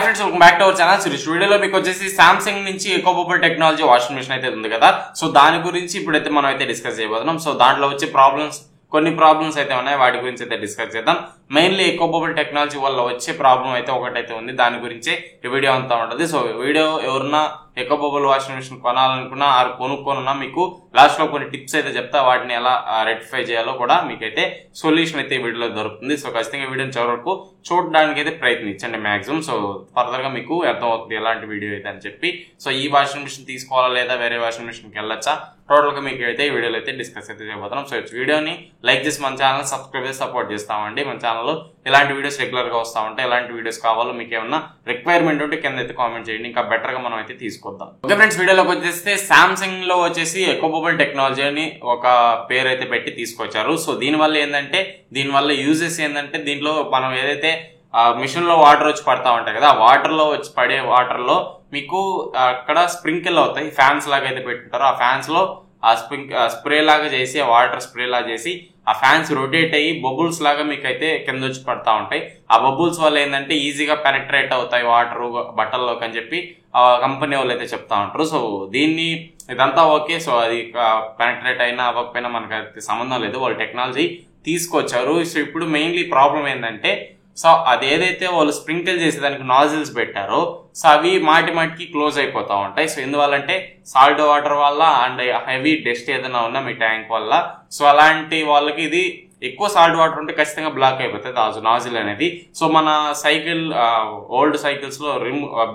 Friends welcome back to our channel. వీడియోలో మీకు వచ్చేసి సామ్సంగ్ నుంచి eco bubble technology washing machine అయితే ఉంది కదా. సో దాని గురించి ఇప్పుడైతే మనం అయితే డిస్కస్ చేయబోతున్నాం. సో దాంట్లో వచ్చే కొన్ని ప్రాబ్లమ్స్ అయితే ఉన్నాయి, వాటి గురించి అయితే డిస్కస్ చేద్దాం. మెయిన్లీ ఎకో బబుల్ టెక్నాలజీ వల్ల వచ్చే ప్రాబ్లం అయితే ఒకటైతే ఉంది, దాని గురించే ఈ వీడియో అంతా ఉంటుంది. సో వీడియో ఎవరన్నా ఎకో బబుల్ వాషింగ్ మిషన్ కొనాలనుకున్నా ఆరు కొనుక్కోనున్నా మీకు లాస్ట్ లో కొన్ని టిప్స్ అయితే చెప్తా, వాటిని ఎలా రెక్టిఫై చేయాలో కూడా మీకైతే సొల్యూషన్ అయితే వీడియోలో దొరుకుతుంది. సో ఖచ్చితంగా వీడియోని చివరి వరకు చూడడానికి అయితే ప్రయత్నించండి మాక్సిమం. సో ఫర్దర్ గా మీకు అర్థమవుతుంది ఎలాంటి వీడియో అయితే అని చెప్పి. సో ఈ వాషింగ్ మిషన్ తీసుకోవాలా లేదా వేరే వాషింగ్ మిషన్ కి వెళ్ళొచ్చా, టోటల్ గా మీకు అయితే ఈ వీడియోలో అయితే డిస్కస్ అయితే చేయబోతున్నాం. సో వీడియోని లైక్ చేసి మన ఛానల్ సబ్స్క్రైబ్ చేసి సపోర్ట్ చేస్తామండి. మన ఛానల్లో ఇలాంటి వీడియోస్ రెగ్యులర్ గా వస్తా ఉంటాయి. ఎలాంటి వీడియోస్ కావాలో మీకు ఏమన్నా రిక్వైర్మెంట్ ఉంటే కింద అయితే కామెంట్ చేయండి, ఇంకా బెటర్ గా మనం అయితే తీసుకొద్దాం. ఓకే ఫ్రెండ్స్, వీడియోలోకి వచ్చేస్తే సామ్సంగ్ లో వచ్చేసి ఎకో బబుల్ టెక్నాలజీ అని ఒక పేరు అయితే పెట్టి తీసుకొచ్చారు. సో దీనివల్ల యూజెస్ ఏంటంటే, దీంట్లో మనం ఏదైతే మిషన్ లో వాటర్ వచ్చి పడతా ఉంటాయి కదా, వాటర్ లో వచ్చి పడే వాటర్ లో మీకు అక్కడ స్ప్రింకిల్ అవుతాయి. ఫ్యాన్స్ లాగా అయితే పెట్టుంటారు, ఆ ఫ్యాన్స్ లో స్ప్రే లాగా చేసి, ఆ వాటర్ స్ప్రే లాగా చేసి ఆ ఫ్యాన్స్ రొటేట్ అయ్యి బబుల్స్ లాగా మీకు అయితే కింద వచ్చి పడతా ఉంటాయి. ఆ బబుల్స్ వల్ల ఏంటంటే ఈజీగా పెనట్రేట్ అవుతాయి వాటర్ బట్టల్లోకి అని చెప్పి కంపెనీ వాళ్ళు అయితే చెప్తా ఉంటారు. సో ఇదంతా ఓకే. సో అది పెనట్రేట్ అయినా అవ్వకపోయినా మనకు అయితే సంబంధం లేదు, వాళ్ళు టెక్నాలజీ తీసుకొచ్చారు. సో ఇప్పుడు మెయిన్లీ ప్రాబ్లం ఏంటంటే, సో అది ఏదైతే వాళ్ళు స్ప్రింకిల్ చేసి దానికి నాజిల్స్ పెట్టారో, సో అవి మాటికి క్లోజ్ అయిపోతా ఉంటాయి. సో ఎందువల్లంటే సాల్ట్ వాటర్ వల్ల అండ్ హెవీ డస్ట్ ఏదైనా ఉన్నా మీ ట్యాంక్ వల్ల, సో అలాంటి వాళ్ళకి ఇది ఎక్కువ సాల్ట్ వాటర్ ఉంటే ఖచ్చితంగా బ్లాక్ అయిపోతుంది నాజిల్ అనేది. సో మన సైకిల్ ఓల్డ్ సైకిల్స్ లో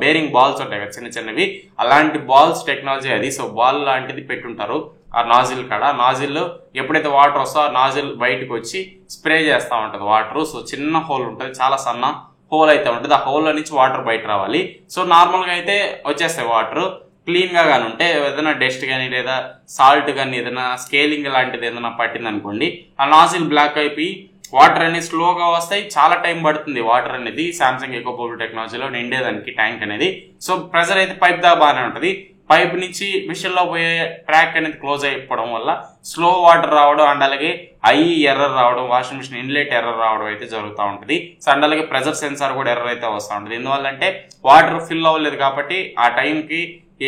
బేరింగ్ బాల్స్ ఉంటాయి కదా చిన్న చిన్నవి, అలాంటి బాల్స్ టెక్నాలజీ అది. సో బాల్ లాంటిది పెట్టుంటారు ఆ నాజిల్ కాడ. నాజిల్ ఎప్పుడైతే వాటర్ వస్తో ఆ నాజిల్ బయటకు వచ్చి స్ప్రే చేస్తా ఉంటది వాటర్. సో చిన్న హోల్ ఉంటుంది, చాలా సన్న హోల్ అయితే ఉంటుంది, ఆ హోల్ నుంచి వాటర్ బయట రావాలి. సో నార్మల్ గా అయితే వచ్చేస్తాయి వాటర్ క్లీన్ గా కానీ ఉంటే, ఏదైనా డస్ట్ కానీ లేదా సాల్ట్ కానీ ఏదైనా స్కేలింగ్ లాంటిది ఏదైనా పట్టింది అనుకోండి, ఆ నాజిల్ బ్లాక్ అయిపోయి వాటర్ అనేది స్లోగా వస్తాయి, చాలా టైం పడుతుంది వాటర్ అనేది సామ్సంగ్ ఎకో బబుల్ టెక్నాలజీలో నిండేదానికి ట్యాంక్ అనేది. సో ప్రెజర్ అయితే పైప్ దాకా బాగానే ఉంటుంది, పైప్ నుంచి మిషన్ లో పోయే ట్రాక్ అనేది క్లోజ్ అయిపోవడం వల్ల స్లో వాటర్ రావడం అండ్ అలాగే ఎర్రర్ రావడం, వాషింగ్ మిషన్ ఇన్లెట్ ఎర్రర్ రావడం అయితే జరుగుతూ ఉంటుంది. సో అండ్ అలాగే ప్రెజర్ సెన్సార్ కూడా ఎర్రర్ అయితే వస్తూ ఉంటుంది. ఎందువల్లంటే వాటర్ ఫిల్ అవ్వలేదు కాబట్టి ఆ టైంకి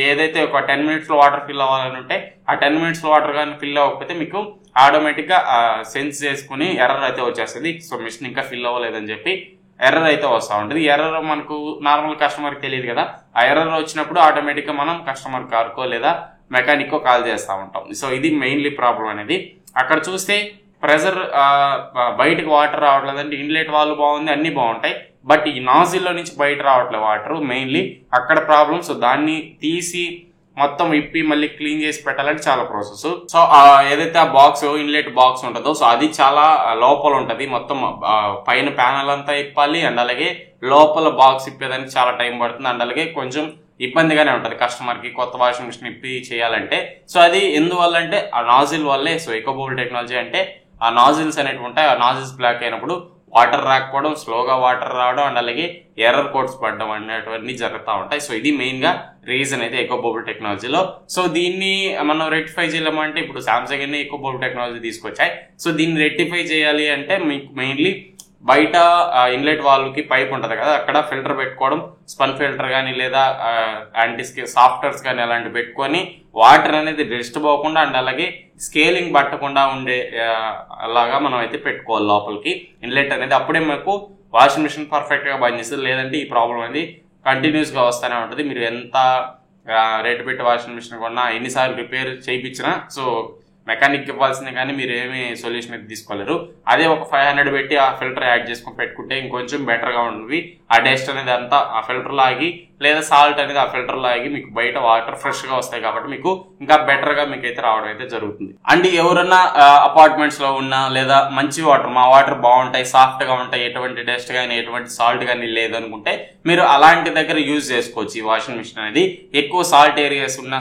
ఏదైతే ఒక 10 minutes లో వాటర్ ఫిల్ అవ్వాలని ఉంటే ఆ 10 minutes లో వాటర్ కానీ ఫిల్ అవ్వకపోతే మీకు ఆటోమేటిక్ గా సెన్స్ చేసుకుని ఎర్రర్ అయితే వచ్చేస్తుంది. సో మిషన్ ఇంకా ఫిల్ అవ్వలేదని చెప్పి ఎర్రర్ అయితే వస్తూ ఉంటుంది. ఎర్రర్ మనకు నార్మల్ కస్టమర్కి తెలియదు కదా, ఆ ఎర్రర్ వచ్చినప్పుడు ఆటోమేటిక్ గా మనం కస్టమర్ కార్కో లేదా మెకానిక్ కో కాల్ చేస్తూ ఉంటాం. సో ఇది మెయిన్లీ ప్రాబ్లం అనేది. అక్కడ చూస్తే ప్రెజర్ బయటకు వాటర్ రావట్లేదంటే ఇన్లెట్ వాళ్ళు బాగుంది, అన్ని బాగుంటాయి, బట్ ఈ నాజిల్లో నుంచి బయట రావట్లేదు వాటర్, మెయిన్లీ అక్కడ ప్రాబ్లం. సో దాన్ని తీసి మొత్తం ఇప్పి మళ్ళీ క్లీన్ చేసి పెట్టాలంటే చాలా ప్రాసెస్. సో ఏదైతే ఆ బాక్స్ ఇన్లెట్ బాక్స్ ఉంటుందో, సో అది చాలా లోపల ఉంటది, మొత్తం పైన ప్యానల్ అంతా ఇప్పాలి అండ్ అలాగే లోపల బాక్స్ ఇప్పేదానికి చాలా టైం పడుతుంది అండ్ అలాగే కొంచెం ఇబ్బందిగానే ఉంటది కస్టమర్ కి కొత్త వాషింగ్ మిషన్ ఇప్పి చేయాలంటే. సో అది ఎందువల్ల అంటే ఆ నాజిల్ వల్లే. సో ఎకో బబుల్ టెక్నాలజీ అంటే ఆ నాజిల్స్ అనేవి ఉంటాయి, ఆ నాజిల్స్ బ్లాక్ అయినప్పుడు వాటర్ రాకపోవడం, స్లోగా వాటర్ రావడం అండ్ అలాగే ఎర్రర్ కోడ్స్ పడడం అనేటివన్నీ జరుగుతూ ఉంటాయి. సో ఇది మెయిన్ గా రీజన్ అయితే ఎకో బబుల్ టెక్నాలజీలో. సో దీన్ని మనం రెక్టిఫై చేయాలంటే ఇప్పుడు సామ్సంగ్ అన్ని ఎకో బబుల్ టెక్నాలజీ తీసుకొచ్చాయి. సో దీన్ని రెక్టిఫై చేయాలి అంటే మీకు మెయిన్లీ బయట ఇన్లెట్ వాళ్ళకి పైప్ ఉంటది కదా, అక్కడ ఫిల్టర్ పెట్టుకోవడం, స్పన్ ఫిల్టర్ కానీ లేదా సాఫ్ట్వేర్స్ కానీ అలాంటివి పెట్టుకొని వాటర్ అనేది డస్ట్ పోకుండా అండ్ అలాగే స్కేలింగ్ పట్టకుండా ఉండే అలాగా మనం అయితే పెట్టుకోవాలి లోపలికి ఇన్లెట్ అనేది. అప్పుడే మనకు వాషింగ్ మిషన్ పర్ఫెక్ట్ గా పనిచేస్తుంది, లేదంటే ఈ ప్రాబ్లం అనేది కంటిన్యూస్ గా వస్తూనే ఉంటుంది. మీరు ఎంత రేటు పెట్టి వాషింగ్ మిషన్ కొన్నా, ఎన్నిసార్లు రిపేర్ చేయించినా సో మెకానిక్ ఇవ్వాల్సిందే కానీ మీరు ఏమి సొల్యూషన్ అయితే తీసుకోలేరు. అదే ఒక 500 పెట్టి ఆ ఫిల్టర్ యాడ్ చేసుకొని పెట్టుకుంటే ఇంకొంచెం బెటర్ గా ఉంటుంది. ఆ డస్ట్ అనేది అంతా ఆ ఫిల్టర్ లాగి లేదా సాల్ట్ అనేది ఆ ఫిల్టర్ లాగి మీకు బయట వాటర్ ఫ్రెష్ గా వస్తాయి కాబట్టి మీకు ఇంకా బెటర్ గా మీకు అయితే రావడం అయితే జరుగుతుంది. అండ్ ఎవరన్నా అపార్ట్మెంట్స్ లో ఉన్నా లేదా మంచి వాటర్, మా వాటర్ బాగుంటాయి, సాఫ్ట్ గా ఉంటాయి, ఎటువంటి డస్ట్ కానీ ఎటువంటి సాల్ట్ కానీ లేదనుకుంటే మీరు అలాంటి దగ్గర యూజ్ చేసుకోవచ్చు ఈ వాషింగ్ మిషన్ అనేది. ఎక్కువ సాల్ట్ ఏరియాస్ ఉన్న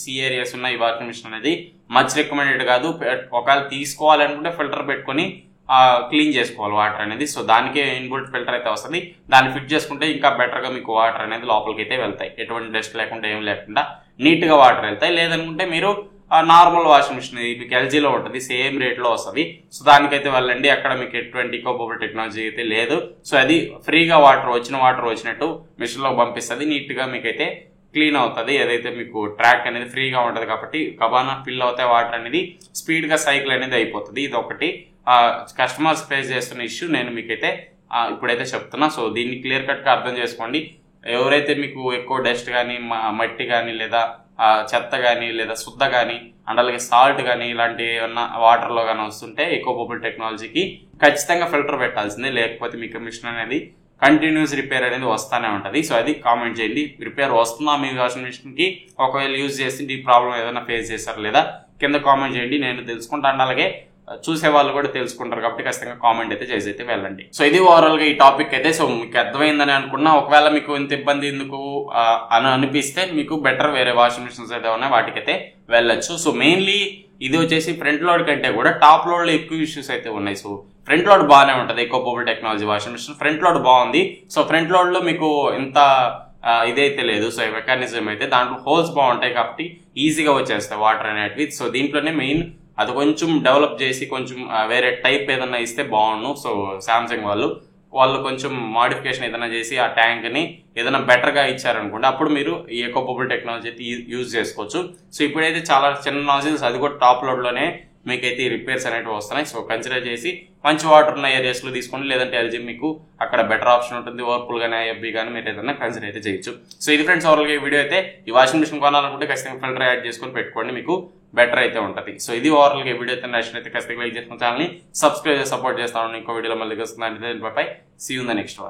సీ ఏరియాస్ ఉన్న ఈ వాషింగ్ మిషన్ అనేది మచ్ రికమెండెడ్ కాదు. ఒకవేళ తీసుకోవాలనుకుంటే ఫిల్టర్ పెట్టుకొని క్లీన్ చేసుకోవాలి వాటర్ అనేది. సో దానికే ఇన్బుల్ట్ ఫిల్టర్ అయితే వస్తుంది, దాన్ని ఫిట్ చేసుకుంటే ఇంకా బెటర్ గా మీకు వాటర్ అనేది లోపలికి అయితే వెళ్తాయి, ఎటువంటి డస్ట్ లేకుండా ఏం లేకుండా నీట్ గా వాటర్ వెళ్తాయి. లేదనుకుంటే మీరు నార్మల్ వాషింగ్ మిషన్ మీకు ఎల్జీలో ఉంటుంది, సేమ్ రేట్లో వస్తుంది. సో దానికైతే వెళ్ళండి. అక్కడ మీకు ఎటువంటి ఈకో బబుల్ టెక్నాలజీ అయితే లేదు. సో అది ఫ్రీగా వాటర్ వచ్చినట్టు మిషన్లో పంపిస్తుంది, నీట్గా మీకైతే క్లీన్ అవుతుంది. ఏదైతే మీకు ట్రాక్ అనేది ఫ్రీగా ఉంటుంది కాబట్టి కబానా ఫిల్ అవుతాయి, వాటర్ అనేది స్పీడ్గా సైకిల్ అనేది అయిపోతుంది. ఇది ఒకటి కస్టమర్స్ ఫేస్ చేస్తున్న ఇష్యూ నేను మీకైతే ఇప్పుడైతే చెప్తున్నా. సో దీన్ని క్లియర్ కట్గా అర్థం చేసుకోండి. ఎవరైతే మీకు ఎక్కువ డస్ట్ కానీ మట్టి కానీ లేదా చెత్త కానీ లేదా శుద్ధ కానీ అండ్ అలాగే సాల్ట్ కానీ ఇలాంటి ఏమన్నా వాటర్లో కానీ వస్తుంటే ఈకో బబుల్ టెక్నాలజీకి ఖచ్చితంగా ఫిల్టర్ పెట్టాల్సిందే, లేకపోతే మీకు మిషన్ అనేది కంటిన్యూస్ రిపేర్ అనేది వస్తూనే ఉంటుంది. సో అది కామెంట్ చేయండి, రిపేర్ వస్తుందా మీ వాషింగ్ మిషన్కి, ఒకవేళ యూజ్ చేసి ఈ ప్రాబ్లం ఏదైనా ఫేస్ చేశారు లేదా కింద కామెంట్ చేయండి, నేను తెలుసుకుంటాను. అండ్ అలాగే చూసే వాళ్ళు కూడా తెలుసుకుంటారు కాబట్టి ఖచ్చితంగా కామెంట్ అయితే చేసి అయితే వెళ్ళండి. సో ఇది ఓవరాల్ గా ఈ టాపిక్ అయితే. సో మీకు అర్థమైందని అనుకున్నా. ఒకవేళ మీకు ఇంత ఇబ్బంది ఎందుకు అని అనిపిస్తే మీకు బెటర్ వేరే వాషింగ్ మిషన్స్ అయితే ఉన్నాయి, వాటికైతే వెళ్ళొచ్చు. సో మెయిన్లీ ఇది వచ్చేసి ఫ్రంట్ లోడ్ కంటే కూడా టాప్ లోడ్ లో ఎక్కువ ఇష్యూస్ అయితే ఉన్నాయి. సో ఫ్రంట్ లోడ్ బాగానే ఉంటుంది, eco bubble technology washing machine front load బాగుంది. సో ఫ్రంట్ లోడ్ లో మీకు ఇంత ఇదైతే లేదు. సో మెకానిజం అయితే దాంట్లో హోల్స్ బాగుంటాయి కాబట్టి ఈజీగా వచ్చేస్తాయి వాటర్ అనేటివి. సో దీంట్లోనే మెయిన్ అది కొంచెం డెవలప్ చేసి కొంచెం వేరే టైప్ ఏదన్నా ఇస్తే బాగుండు. సో శాంసంగ్ వాళ్ళు కొంచెం మోడిఫికేషన్ ఏదైనా చేసి ఆ ట్యాంక్ ని ఏదైనా బెటర్ గా ఇచ్చారనుకోండి, అప్పుడు మీరు ఈ ఈకో బబుల్ టెక్నాలజీ అయితే యూజ్ చేసుకోవచ్చు. సో ఇప్పుడైతే చాలా చిన్న నాజిల్స్, అది కూడా టాప్ లోడ్ లోనే మీకైతే ఈ రిపేర్స్ అనేవి వస్తున్నాయి. సో కన్సిడర్ చేసి మంచి వాటర్ ఉన్న ఏరియాస్ లో తీసుకోండి, లేదంటే ఎల్జీ మీకు అక్కడ బెటర్ ఆప్షన్ ఉంటుంది. వర్పూల్ కానీ ఐఎఫ్బీ కానీ మీరు ఏదైనా కన్సిడర్ అయితే చేయొచ్చు. సో ఇది ఫ్రెండ్స్ ఓవరాల్ గా ఈ వీడియో అయితే. ఈ వాషింగ్ మిషన్ కొనాలనుకుంటే ఖచ్చితంగా ఫిల్టర్ యాడ్ చేసుకొని పెట్టుకోండి, మీకు బెటర్ అయితే ఉంటుంది. సో ఇది ఓవరాల్ గా ఈ వీడియో అయితే నచ్చినైతే ఖచ్చితంగా లైక్ చేసుకుని ఛానల్ ని సబ్స్క్రైబ్ చేసి సపోర్ట్ చేస్తాను. ఇంకో వీడియోలో మళ్ళీ వస్తుందంటే bye. See you in the next one.